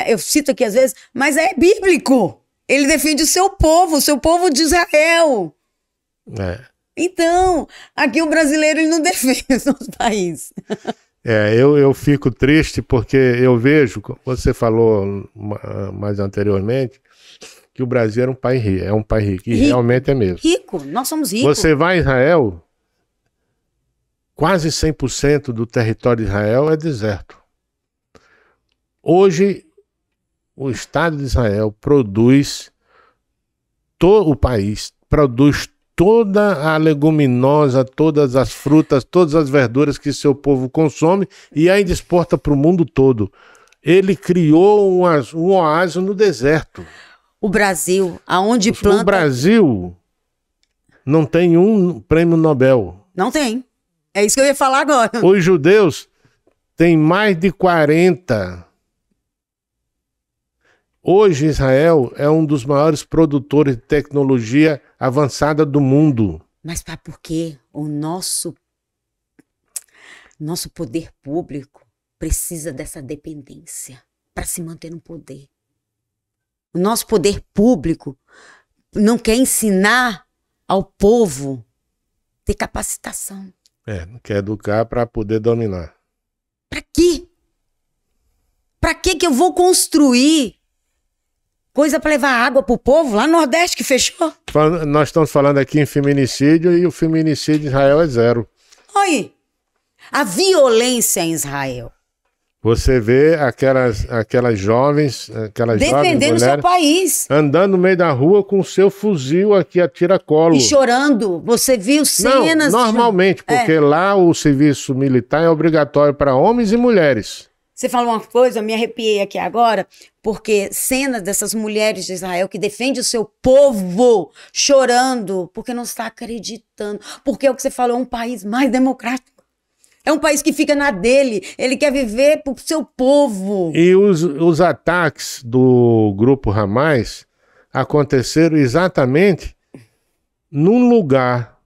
eu cito aqui às vezes, mas é bíblico. Ele defende o seu povo de Israel. É. Então, aqui o brasileiro ele não defende o nosso país. Eu fico triste porque eu vejo, como você falou mais anteriormente, que o Brasil era um país rico. É um país rico. E realmente é mesmo. Rico, nós somos ricos. Você vai a Israel, quase 100% do território de Israel é deserto. Hoje, o Estado de Israel produz, o país produz toda a leguminosa, todas as frutas, todas as verduras que seu povo consome e ainda exporta para o mundo todo. Ele criou um oásis no deserto. O Brasil, aonde planta... O Brasil não tem um prêmio Nobel. Não tem. É isso que eu ia falar agora. Os judeus têm mais de 40. Hoje, Israel é um dos maiores produtores de tecnologia avançada do mundo. Mas por quê? O nosso poder público precisa dessa dependência para se manter no poder. O nosso poder público não quer ensinar ao povo ter capacitação. Não quer educar para poder dominar. Para quê? Para que eu vou construir coisa para levar água pro povo lá no Nordeste que fechou? Nós estamos falando aqui em feminicídio e o feminicídio em Israel é 0. Olha, a violência em Israel. Você vê aquelas jovens, defendendo o seu país, andando no meio da rua com o seu fuzil aqui a tiracolo. E chorando. Você viu cenas... Não, normalmente, porque lá o serviço militar é obrigatório para homens e mulheres. Você falou uma coisa, eu me arrepiei aqui agora, porque cenas dessas mulheres de Israel que defendem o seu povo chorando, porque não está acreditando. Porque é o que você falou, é um país mais democrático. É um país que fica na dele, ele quer viver pro seu povo. E os ataques do grupo Hamas aconteceram exatamente num lugar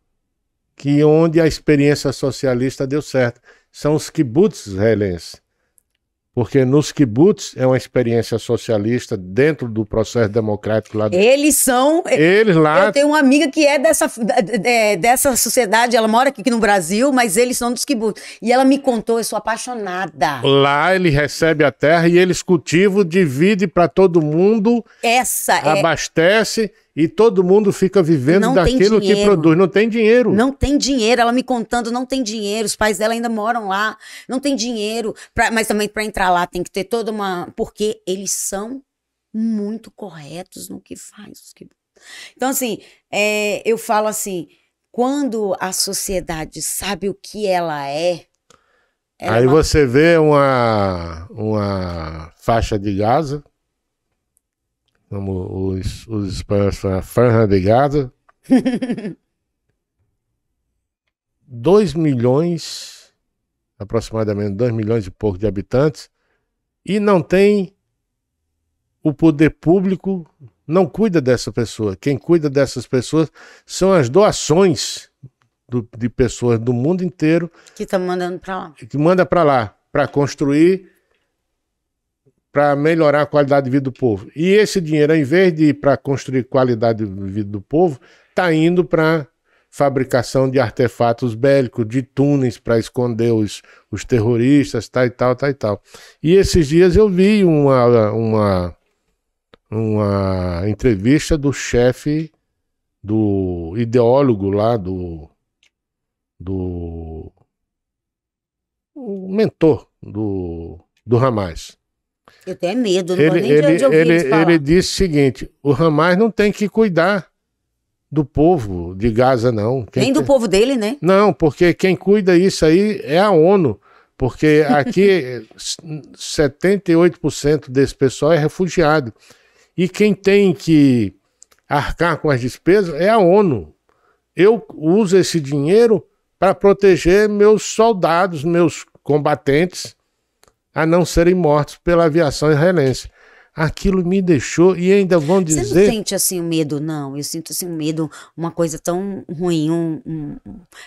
onde a experiência socialista deu certo. São os kibbutz israelenses. Porque nos kibbutz é uma experiência socialista dentro do processo democrático lá. Eles são... Eles lá... Eu tenho uma amiga que é dessa sociedade, ela mora aqui no Brasil, mas eles são dos kibbutz. E ela me contou, eu sou apaixonada. Lá ele recebe a terra e eles cultivam, divide para todo mundo, abastece e todo mundo fica vivendo daquilo que produz. Não tem dinheiro. Não tem dinheiro. Ela me contando, não tem dinheiro. Os pais dela ainda moram lá. Não tem dinheiro. Mas também para entrar lá tem que ter toda uma... Porque eles são muito corretos no que faz. Então, assim, eu falo assim, quando a sociedade sabe o que ela é... Aí você vê uma faixa de Gaza, como os espanhóis falam, Franja de Gaza. 2 milhões, aproximadamente 2 milhões e pouco de habitantes, e não tem o poder público, não cuida dessa pessoa. Quem cuida dessas pessoas são as doações de pessoas do mundo inteiro que estão mandando para lá. Que manda para lá, para construir, para melhorar a qualidade de vida do povo. E esse dinheiro, ao invés de ir para construir qualidade de vida do povo, está indo para fabricação de artefatos bélicos, de túneis para esconder os terroristas, tal e tal, tal e tal. E esses dias eu vi uma entrevista do chefe, do ideólogo lá, o mentor do Hamas. Eu tenho medo, não vou nem de ouvir eles falar. Ele disse o seguinte, o Hamas não tem que cuidar do povo de Gaza, não. Nem do povo dele, né? Não, porque quem cuida isso aí é a ONU, porque aqui 78% desse pessoal é refugiado. E quem tem que arcar com as despesas é a ONU. Eu uso esse dinheiro para proteger meus soldados, meus combatentes, a não serem mortos pela aviação israelense. Aquilo me deixou, e ainda vão dizer... Você não sente assim o medo, não? Eu sinto assim o medo, uma coisa tão ruim,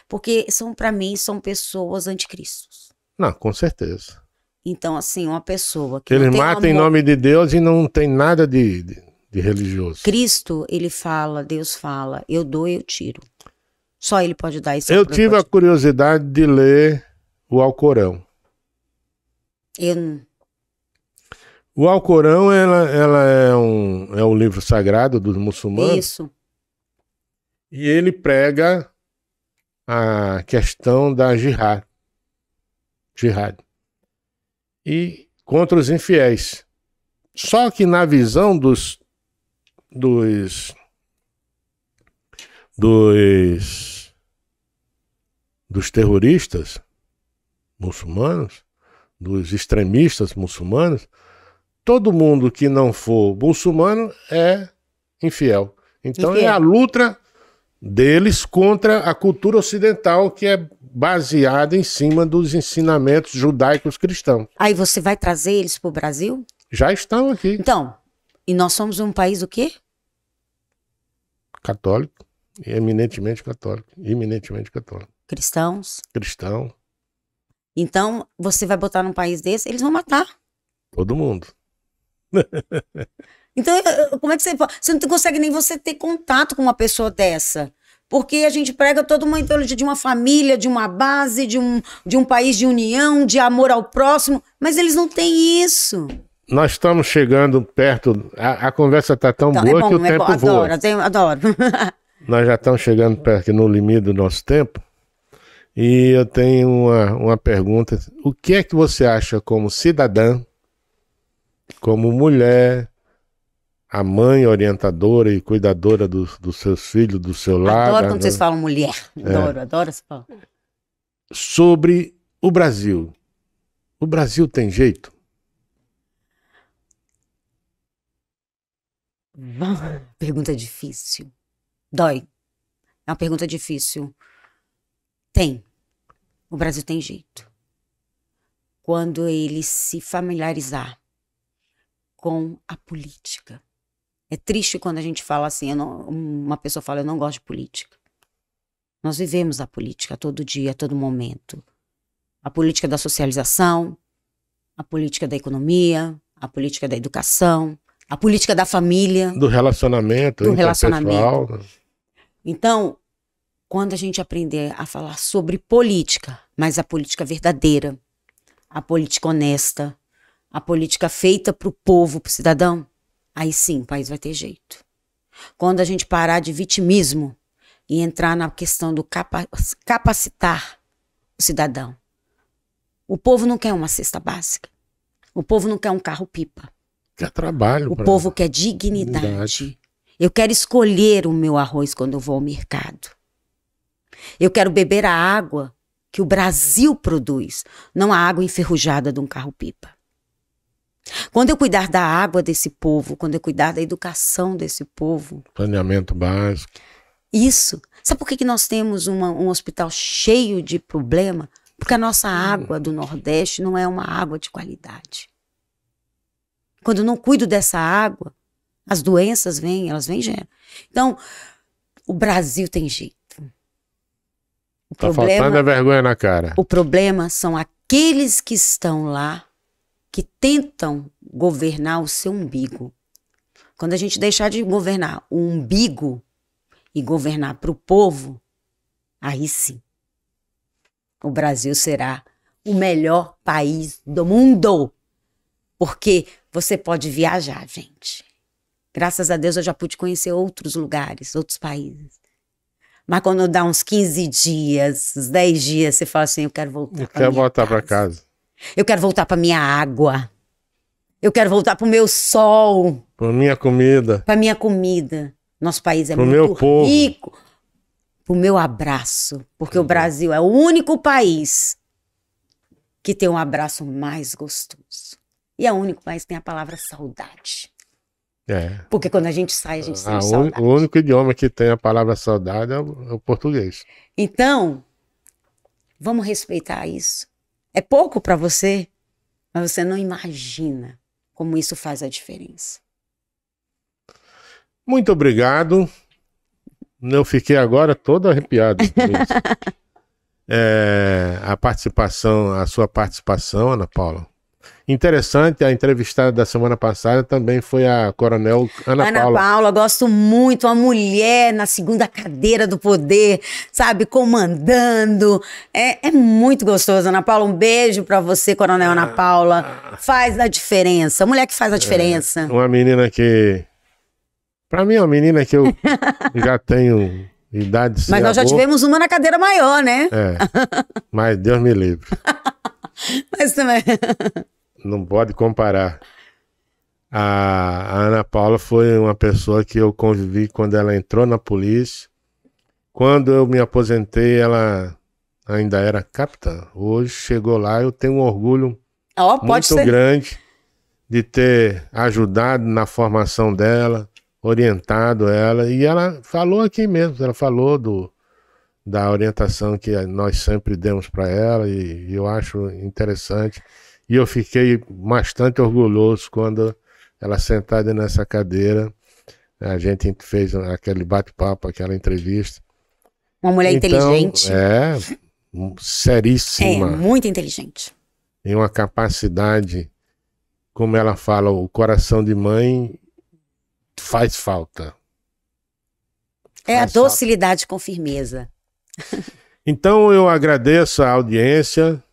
porque para mim são pessoas anticristos. Não, com certeza. Então, assim, uma pessoa que eles não tem matam em nome de Deus e não tem nada de religioso. Cristo, ele fala, Deus fala, eu dou e eu tiro. Só ele pode dar isso. Eu tive a curiosidade de ler o Alcorão. O Alcorão, ela é um livro sagrado dos muçulmanos. Isso. E ele prega a questão da jihad. E contra os infiéis. Só que na visão dos terroristas muçulmanos, dos extremistas muçulmanos, todo mundo que não for muçulmano é infiel. Então é a luta deles contra a cultura ocidental, que é baseada em cima dos ensinamentos judaicos cristãos. Aí você vai trazer eles para o Brasil? Já estão aqui. Então, e nós somos um país o quê? Católico. Eminentemente católico. Eminentemente católico. Cristãos. Cristão. Então, você vai botar num país desse, eles vão matar. Todo mundo. Então, como é que você não consegue nem você ter contato com uma pessoa dessa? Porque a gente prega toda uma ideologia de uma família, de uma base, de um país de união, de amor ao próximo, mas eles não têm isso. Nós estamos chegando perto, a conversa está tão então, boa que o tempo voa. Adoro. Nós já estamos chegando perto no limite do nosso tempo. E eu tenho uma pergunta. O que é que você acha como cidadã, como mulher, a mãe orientadora e cuidadora dos seus filhos, do seu lar? Adoro quando vocês falam mulher. Adoro essa palavra. Sobre o Brasil. O Brasil tem jeito? Pergunta difícil. Dói. É uma pergunta difícil. Tem. O Brasil tem jeito. Quando ele se familiarizar com a política. É triste quando a gente fala assim, uma pessoa fala, eu não gosto de política. Nós vivemos a política todo dia, a todo momento. A política da socialização, a política da economia, a política da educação, a política da família. Do relacionamento, do interpessoal. relacionamento. Então, quando a gente aprender a falar sobre política, mas a política verdadeira, a política honesta, a política feita para o povo, para o cidadão, aí sim o país vai ter jeito. Quando a gente parar de vitimismo e entrar na questão do capacitar o cidadão. O povo não quer uma cesta básica. O povo não quer um carro-pipa. Quer trabalho. O povo quer dignidade. Eu quero escolher o meu arroz quando eu vou ao mercado. Eu quero beber a água que o Brasil produz, não a água enferrujada de um carro-pipa. Quando eu cuidar da água desse povo, quando eu cuidar da educação desse povo... Planeamento básico. Isso. Sabe por que nós temos um hospital cheio de problema? Porque a nossa água do Nordeste não é uma água de qualidade. Quando eu não cuido dessa água, as doenças vêm, elas vêm e geram. Então, o Brasil tem jeito. Tá faltando a vergonha na cara. O problema são aqueles que estão lá, que tentam governar o seu umbigo. Quando a gente deixar de governar o umbigo e governar para o povo, aí sim, o Brasil será o melhor país do mundo. Porque você pode viajar, gente. Graças a Deus eu já pude conhecer outros lugares, outros países. Mas quando dá uns 15 dias, uns 10 dias, você fala assim, eu quero voltar para casa. Eu quero voltar para minha água. Eu quero voltar para o meu sol. Para minha comida. Para minha comida. Nosso país é pro muito meu povo. rico. Para o meu abraço. Porque o Brasil é o único país que tem um abraço mais gostoso. E é o único país que tem a palavra saudade. É. Porque quando a gente sai, a gente sente saudade. O único idioma que tem a palavra saudade é o português. Então, vamos respeitar isso. É pouco para você, mas você não imagina como isso faz a diferença. Muito obrigado. Eu fiquei agora todo arrepiado com isso. A sua participação, Ana Paula. Interessante, a entrevistada da semana passada também foi a Coronel Ana Paula. Ana Paula, gosto muito, uma mulher na segunda cadeira do poder, sabe, comandando. É muito gostoso, Ana Paula. Um beijo pra você, Coronel Ana Paula. Faz a diferença, mulher que faz a diferença. Uma menina que, pra mim, é uma menina que eu já tenho idade de ser Mas nós já tivemos uma na cadeira maior, né? Mas Deus me livre. Mas também... Não pode comparar. A Ana Paula foi uma pessoa que eu convivi quando ela entrou na polícia. Quando eu me aposentei, ela ainda era capitã. Hoje chegou lá, eu tenho um orgulho muito grande de ter ajudado na formação dela, orientado ela. E ela falou aqui mesmo, ela falou da orientação que nós sempre demos para ela, e eu acho interessante. E eu fiquei bastante orgulhoso quando ela sentada nessa cadeira, a gente fez aquele bate-papo, aquela entrevista. Uma mulher inteligente. Seríssima. Muito inteligente. E uma capacidade, como ela fala, o coração de mãe faz falta. A docilidade com firmeza. Então eu agradeço a audiência.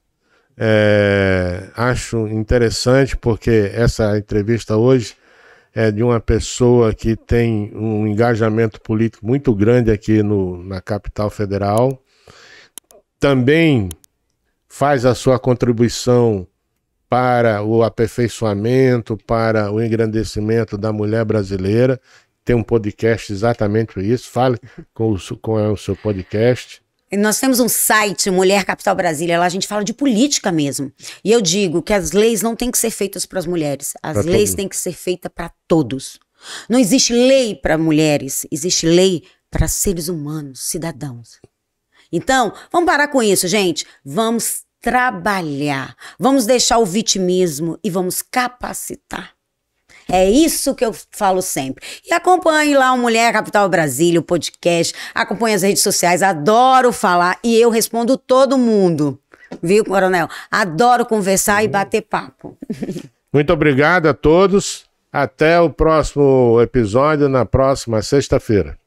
Acho interessante porque essa entrevista hoje é de uma pessoa que tem um engajamento político muito grande aqui na capital federal. Também faz a sua contribuição para o aperfeiçoamento, para o engrandecimento da mulher brasileira. Tem um podcast exatamente por isso. Fale com o seu podcast. Nós temos um site, Mulher Capital Brasília, lá a gente fala de política mesmo. E eu digo que as leis não têm que ser feitas para as mulheres, as leis têm que ser feitas para todos. Não existe lei para mulheres, existe lei para seres humanos, cidadãos. Então, vamos parar com isso, gente. Vamos trabalhar, vamos deixar o vitimismo e vamos capacitar. É isso que eu falo sempre. E acompanhe lá o Mulher Capital Brasília, o podcast, acompanhe as redes sociais, adoro falar e eu respondo todo mundo. Viu, coronel? Adoro conversar e bater papo. Muito obrigado a todos. Até o próximo episódio, na próxima sexta-feira.